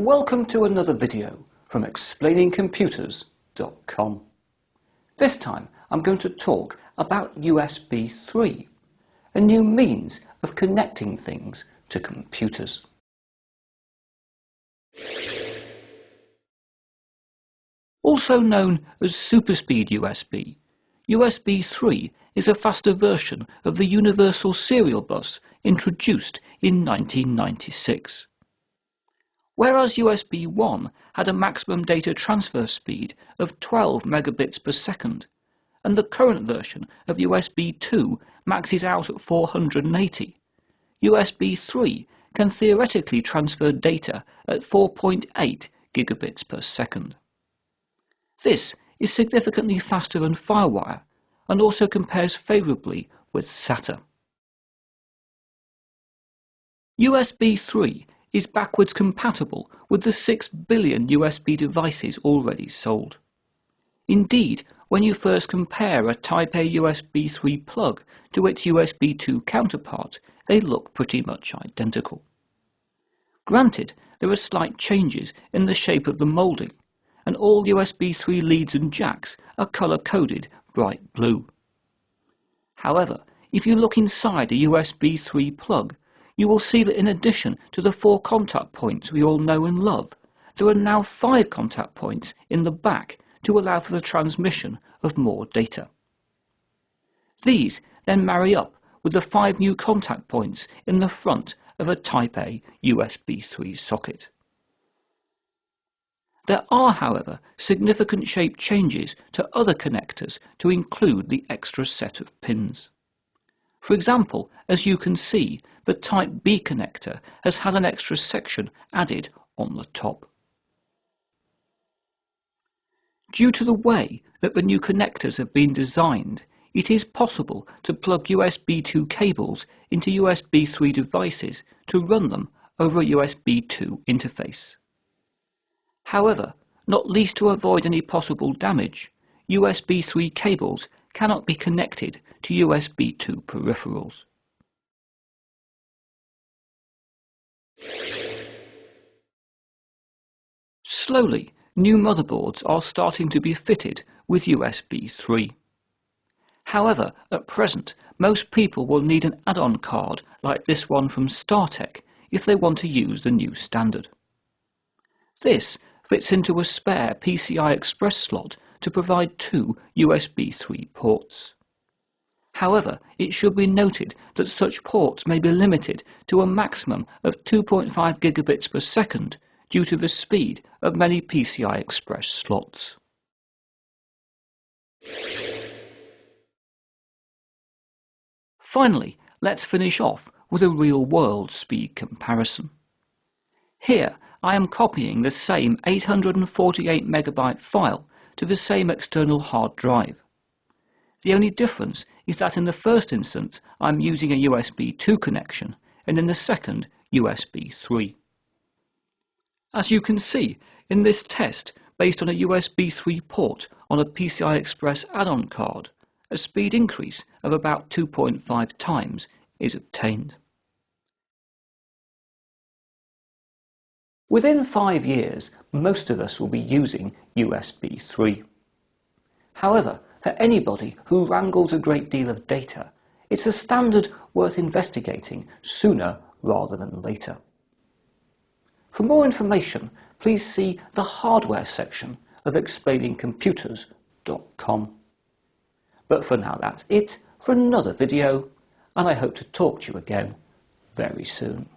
Welcome to another video from explainingcomputers.com. This time I'm going to talk about USB 3, a new means of connecting things to computers. Also known as Superspeed USB, USB 3 is a faster version of the Universal Serial Bus introduced in 1996. Whereas USB 1 had a maximum data transfer speed of 12 megabits per second, and the current version of USB 2 maxes out at 480, USB 3 can theoretically transfer data at 4.8 gigabits per second. This is significantly faster than FireWire and also compares favourably with SATA. USB 3 is backwards compatible with the 6 billion USB devices already sold. Indeed, when you first compare a Type A USB 3 plug to its USB 2 counterpart, they look pretty much identical. Granted, there are slight changes in the shape of the moulding, and all USB 3 leads and jacks are colour-coded bright blue. However, if you look inside a USB 3 plug, you will see that in addition to the 4 contact points we all know and love, there are now 5 contact points in the back to allow for the transmission of more data. These then marry up with the 5 new contact points in the front of a Type A USB 3 socket. There are, however, significant shape changes to other connectors to include the extra set of pins. For example, as you can see, the Type B connector has had an extra section added on the top. Due to the way that the new connectors have been designed, it is possible to plug USB 2 cables into USB 3 devices to run them over a USB 2 interface. However, not least to avoid any possible damage, USB 3 cables cannot be connected to USB 2 peripherals. Slowly, new motherboards are starting to be fitted with USB 3. However, at present, most people will need an add-on card like this one from StarTech if they want to use the new standard. This fits into a spare PCI Express slot to provide 2 USB 3 ports. However, it should be noted that such ports may be limited to a maximum of 2.5 gigabits per second due to the speed of many PCI Express slots. Finally, let's finish off with a real-world speed comparison. Here, I am copying the same 848 megabyte file to the same external hard drive. The only difference is that in the first instance I'm using a USB 2 connection and in the second USB 3. As you can see, in this test based on a USB 3 port on a PCI Express add-on card, a speed increase of about 2.5 times is obtained. Within 5 years, most of us will be using USB 3. However, for anybody who wrangles a great deal of data, it's a standard worth investigating sooner rather than later. For more information, please see the hardware section of explainingcomputers.com. But for now, that's it for another video, and I hope to talk to you again very soon.